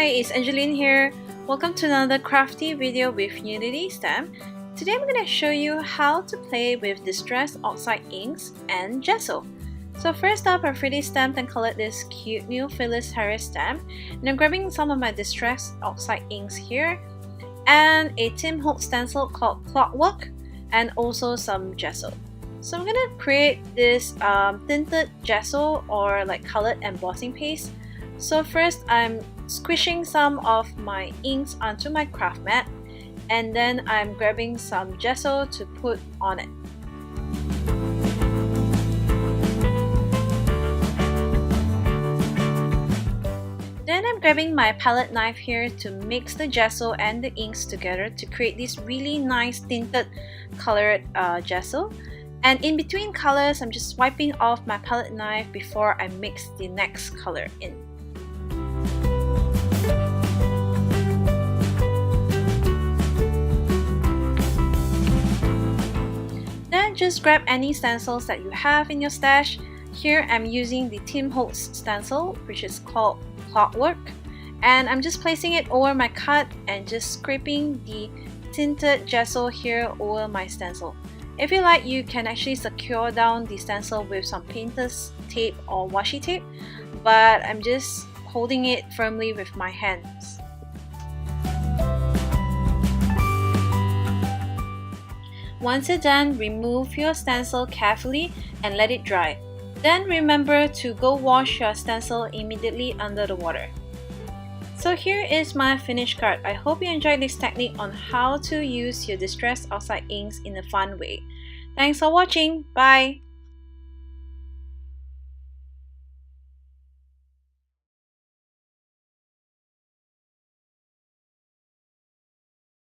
Hi, it's Angeline here. Welcome to another crafty video with Unity Stamp. Today I'm going to show you how to play with distressed oxide inks and gesso. So first up, I've already stamped and colored this cute new Phyllis Harris stamp. And I'm grabbing some of my distressed oxide inks here and a Tim Holtz stencil called Clockwork and also some gesso. So I'm going to create this tinted gesso or like colored embossing paste. So first I'm squishing some of my inks onto my craft mat and then I'm grabbing some gesso to put on it. Then I'm grabbing my palette knife here to mix the gesso and the inks together to create this really nice tinted colored gesso. And in between colors, I'm just wiping off my palette knife before I mix the next color in. Then just grab any stencils that you have in your stash. Here I'm using the Tim Holtz stencil, which is called Clockwork. And I'm just placing it over my cut and just scraping the tinted gesso here over my stencil. If you like, you can actually secure down the stencil with some painter's tape or washi tape, but I'm just holding it firmly with my hands. Once you're done, remove your stencil carefully and let it dry. Then remember to go wash your stencil immediately under the water. So here is my finished card. I hope you enjoyed this technique on how to use your distressed oxide inks in a fun way. Thanks for watching. Bye!